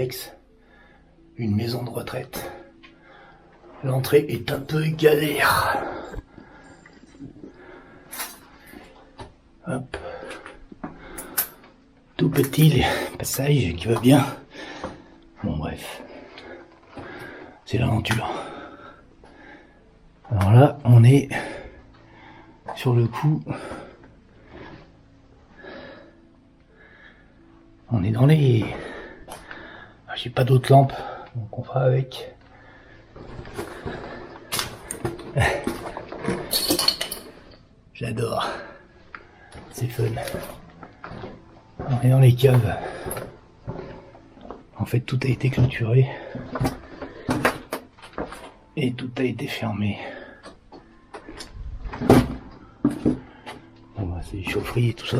annexe, une maison de retraite. L'entrée est un peu galère. Hop. Tout petit passage qui va bien. Bon bref. C'est l'aventure. Alors là, on est sur le coup. On est dans les... J'ai pas d'autres lampes, donc on fera avec. J'adore. C'est fun. On est dans les caves. En fait, tout a été clôturé. Et tout a été fermé. Bon bah c'est les chaufferies et tout ça.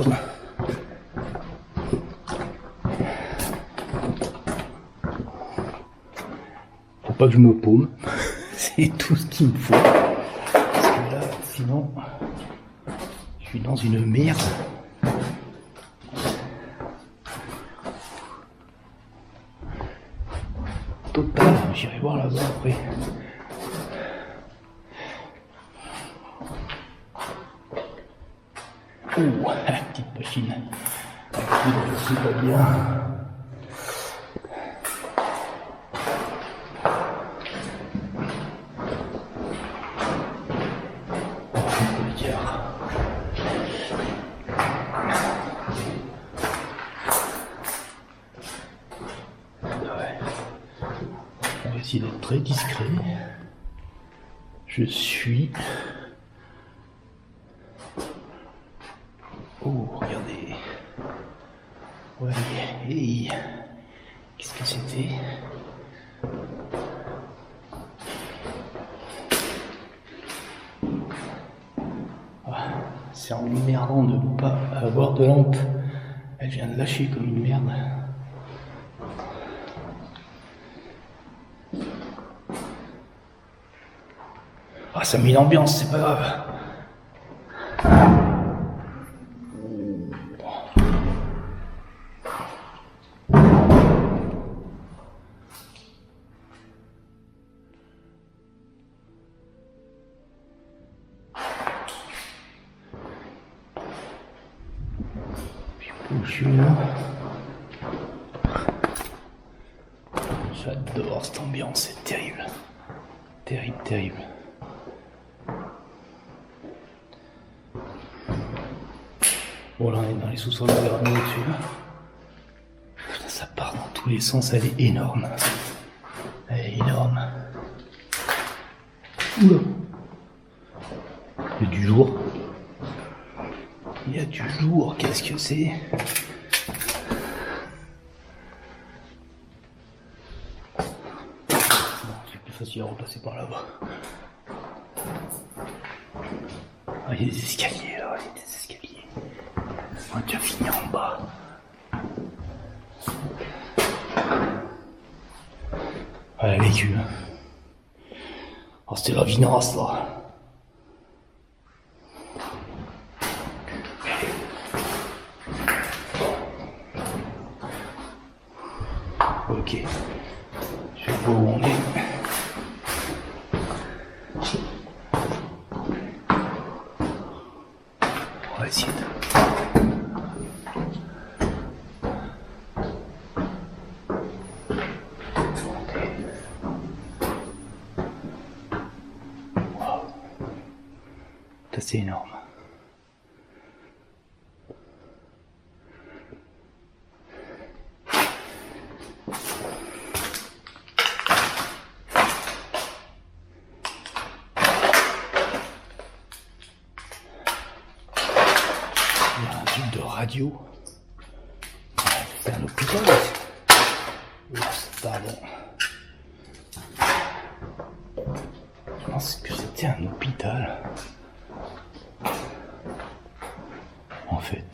Faut pas que je me paume. C'est tout ce qu'il me faut. Parce que là, sinon, je suis dans une merde. Total, j'irai voir là-bas après. Ouh, petite machine. C'est pas bien. On va essayer d'être très discret. Je suis... Oh, regardez. Ouais, hey. Qu'est-ce que c'était? Ah, c'est emmerdant de ne pas avoir de lampe. Elle vient de lâcher comme une merde. Ah, ça met l'ambiance, c'est pas grave. Je suis là. J'adore cette ambiance, c'est terrible. Terrible, terrible. Bon là on est dans les sous-sols de la radio au-dessus. Putain, ça part dans tous les sens, elle est énorme. Elle est énorme. Oula. Il y a du jour. Il y a du jour, qu'est-ce que c'est? C'est plus facile à repasser par là-bas. Ah, il y a des escaliers là, il y a des escaliers. On a déjà fini en bas. Elle a vécu. Oh, c'était la vinasse là. Ok, je vois où on est. On va essayer de... Wow. C'est assez énorme. Il y a un truc de radio. C'est un hôpital. Oups, pardon. Je pense que c'était un hôpital. En fait.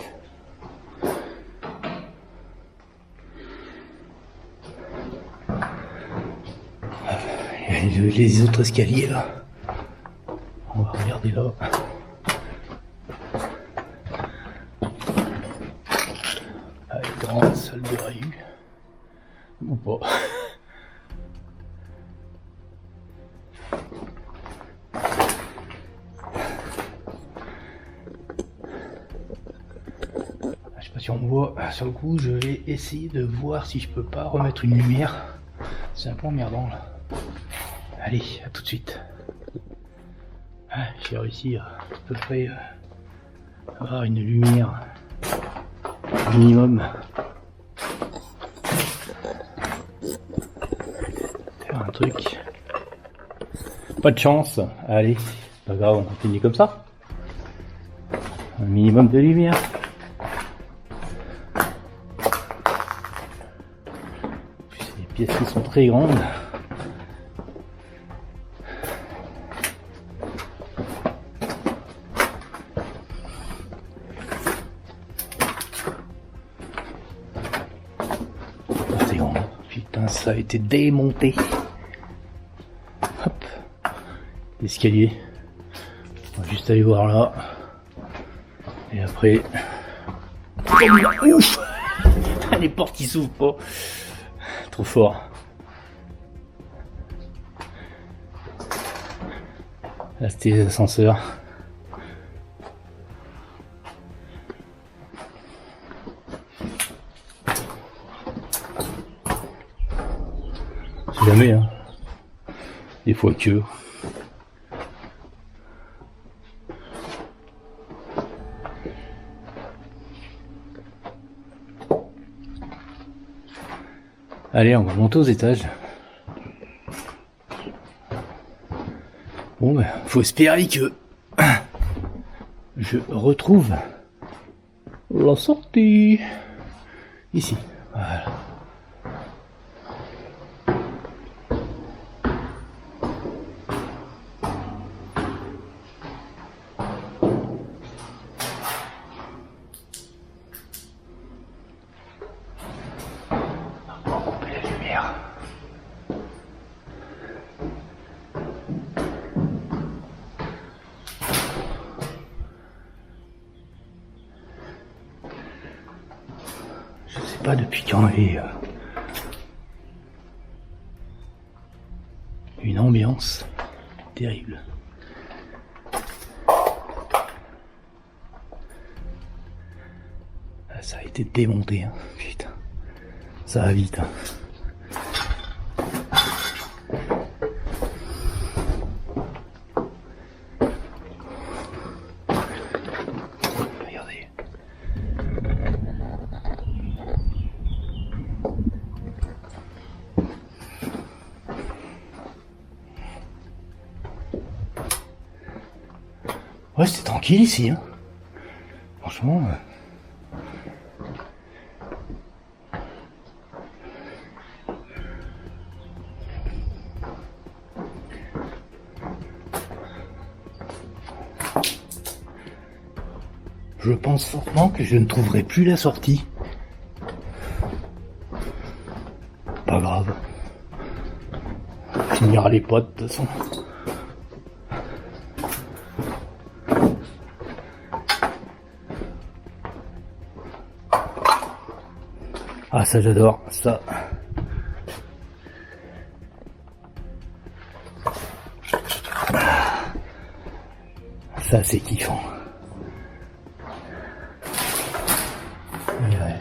Il y a les autres escaliers là. On va regarder là. Grande salle de réu, ou Bon. Je sais pas si on me voit sur le coup, je vais essayer de voir si je peux pas remettre une lumière. C'est un peu emmerdant là. Allez, à tout de suite. Ah, j'ai réussi à peu près avoir une lumière minimum. Faire un truc. Pas de chance. Allez, pas grave, on continue comme ça. Un minimum de lumière. C'est des pièces qui sont très grandes. C'est grand. Putain, ça a été démonté. Hop. L'escalier. On va juste aller voir là. Et après... Ouf. Les portes qui s'ouvrent pas. Trop fort. Là c'était les ascenseurs. C'est jamais hein. Des fois que... Allez, on va monter aux étages. Bon, ben, faut espérer que je retrouve la sortie. Ici, voilà. Pas depuis quand il y a une ambiance terrible. Ah, ça a été démonté, hein. Putain, ça va vite. Hein. Regardez. Ouais, c'était tranquille ici, hein. Franchement. Je pense fortement que je ne trouverai plus la sortie. Pas grave. On finira les potes de toute façon. Ah ça j'adore, ça. Ça c'est kiffant. Ouais.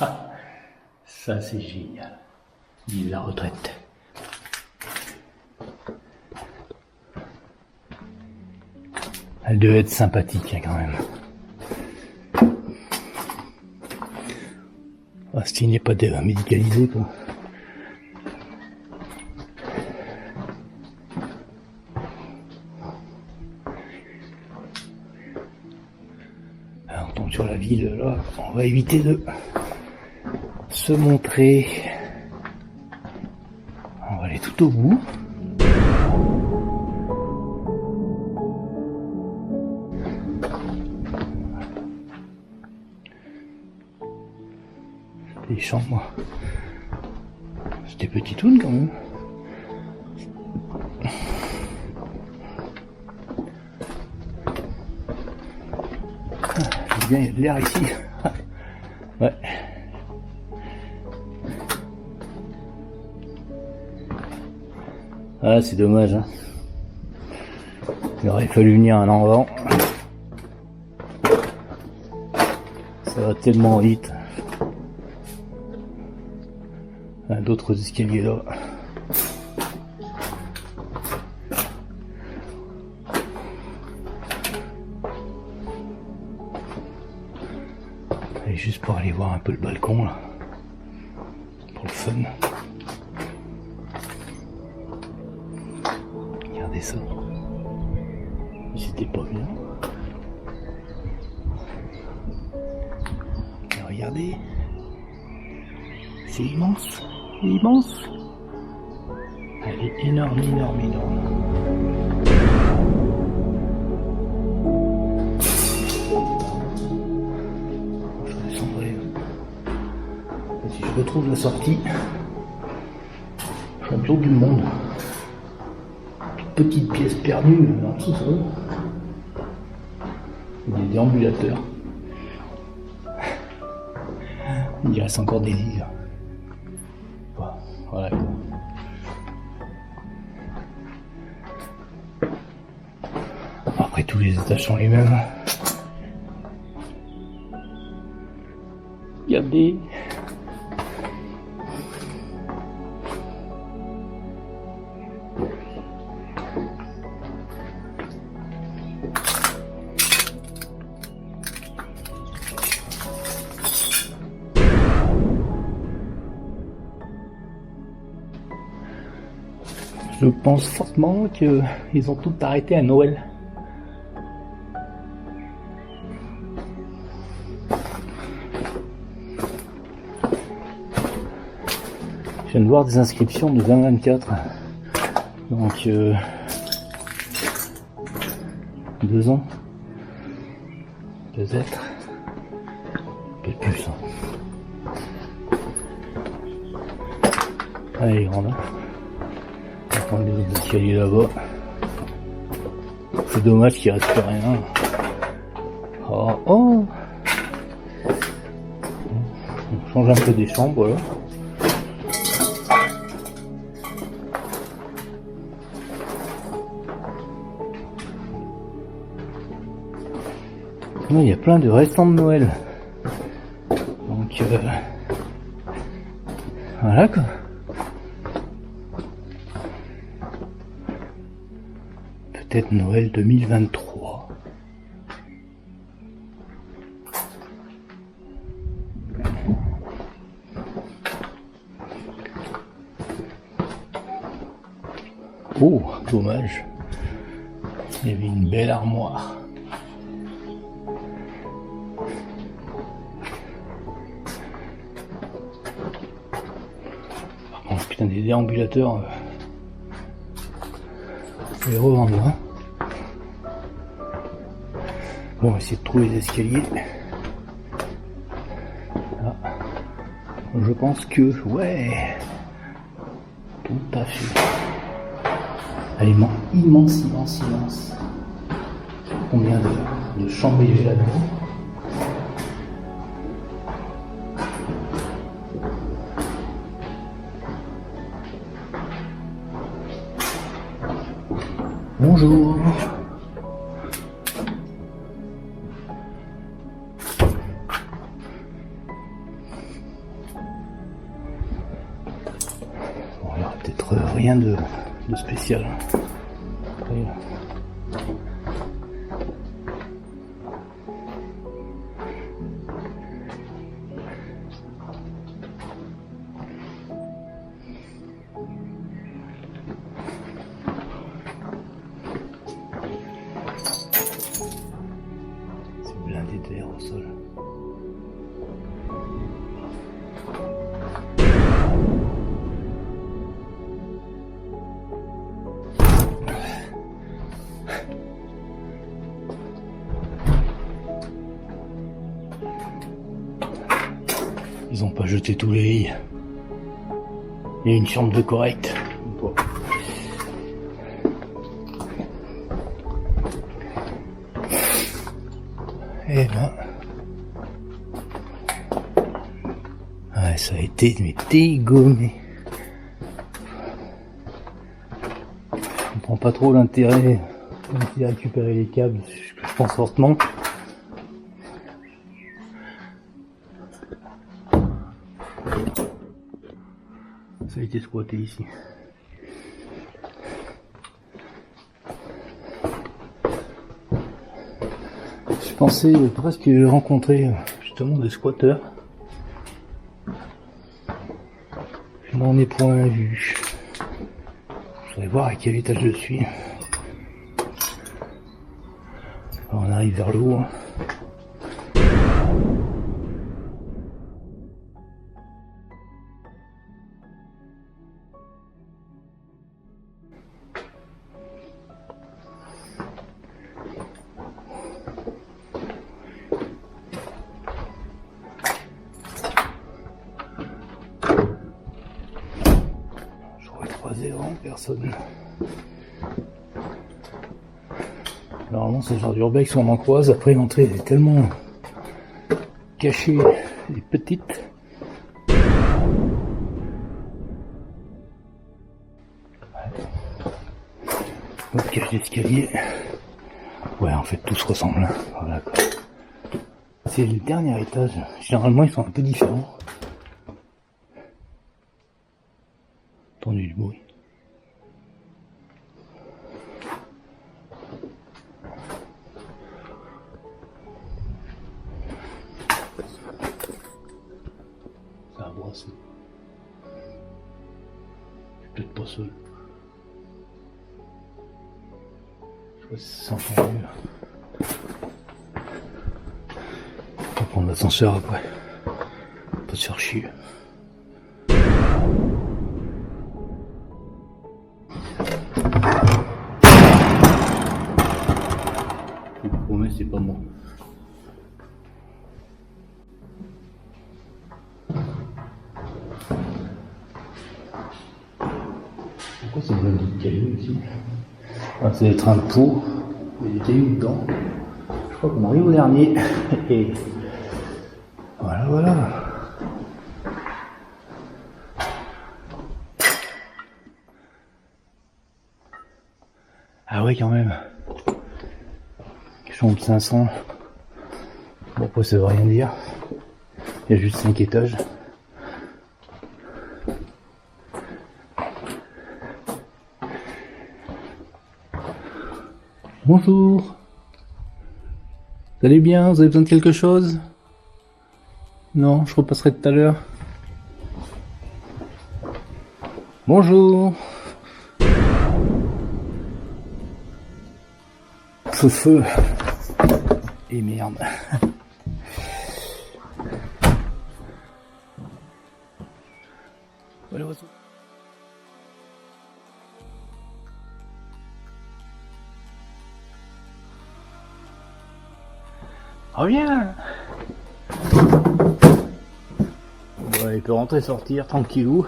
Ah, ça c'est génial. Vive la retraite. Elle devait être sympathique hein, quand même. Ah, s'il n'est pas médicalisé quoi. Alors, on tombe sur la ville là, on va éviter de se montrer. On va aller tout au bout. Les chambres, c'était petitoune quand même. bien, il y a de l'air ici. Ouais. Ah, c'est dommage, hein. Il aurait fallu venir un an avant. Ça va tellement vite. D'autres escaliers là. Et juste pour aller voir un peu le balcon là. Pour le fun. Regardez ça. C'était pas bien. Et regardez. C'est immense. Immense. Elle est énorme, énorme, énorme. Je descendrai. Si je retrouve la sortie, champion du monde. Petite pièce perdue dans le sous-sol. Il y a des déambulateurs. Il reste encore des lits. Voilà. Après, tous les étages sont les mêmes. Regardez. Je pense fortement qu'ils ont tout arrêté à Noël. Je viens de voir des inscriptions de 2024. Donc 2 ans. Peut-être. Peut-être plus. Allez, grand là. Les autres escaliers là-bas. C'est dommage qu'il reste plus rien. Oh. On change un peu des chambres, voilà. Il y a plein de restants de Noël. Donc voilà quoi. Peut-être Noël 2023. Oh, dommage. Il y avait une belle armoire. Par contre, putain, des déambulateurs. Faut les revendre, hein. Bon, on va essayer de trouver les escaliers. Ah. Je pense que, ouais, tout à fait. Elle est immense. Combien de chambres il y a là-dedans? Bonjour. Bon, il y aura peut-être rien de spécial. Rien. D'air au sol. Ils ont pas jeté tous les lits. Il y a une chambre de correcte. Et ben, ça a été mais dégommé. Je comprends pas trop l'intérêt de récupérer les câbles, je pense fortement. Ça a été squatté ici. Je pensais presque rencontrer justement des squatteurs. Je n'en ai point vu. Je voudrais voir à quel étage je suis. Alors on arrive vers le haut. Personne. Normalement c'est le genre d'urbex qu'on en croise, après l'entrée est tellement cachée et petite. Autre cage d'escalier. Ouais, en fait tout se ressemble. Voilà quoi. C'est le dernier étage. Généralement ils sont un peu différents. Entendu du bruit. Ça je suis peut-être pas seul. Je sais pas si ça s'entend mieux. On va prendre l'ascenseur après. Pas se faire chier. Je vous promets, c'est pas moi. Pourquoi c'est une petite caillou ici? Ah, c'est des trains de peau, il y a des cailloux dedans. Je crois qu'on arrive au dernier. Et voilà, voilà. Ah ouais, quand même. Chambre 500. Bon, après ça veut rien dire. Il y a juste 5 étages. Bonjour. Vous allez bien? Vous avez besoin de quelque chose? Non, je repasserai tout à l'heure. Bonjour. Feu. Et merde. Voilà, reviens. Ouais, il peut rentrer, sortir, tranquillou.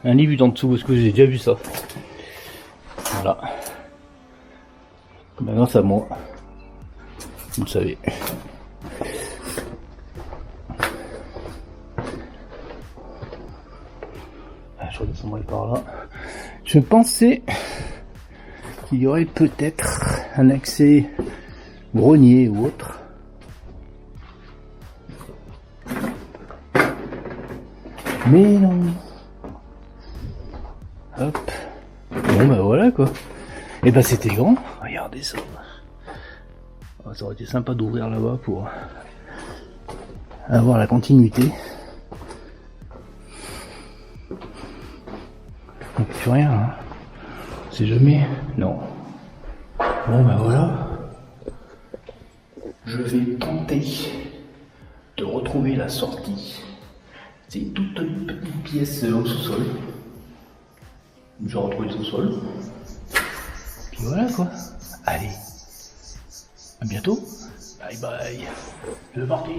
Un lit en dessous, parce que j'ai déjà vu ça. Voilà. Maintenant c'est à moi. Vous le savez. Je redescendrai par là. Je pensais qu'il y aurait peut-être un accès grenier ou autre. Mais non. Hop. Bon bah voilà quoi. Et bah c'était grand. Regardez ça. Ça aurait été sympa d'ouvrir là-bas pour avoir la continuité. Donc plus rien. Hein. C'est jamais. Non. Bon bah voilà. Je vais tenter de retrouver la sortie. C'est une toute petite pièce au sous-sol. Je retrouve le sous-sol. Puis voilà quoi. Allez. À bientôt. Bye bye. C'est parti.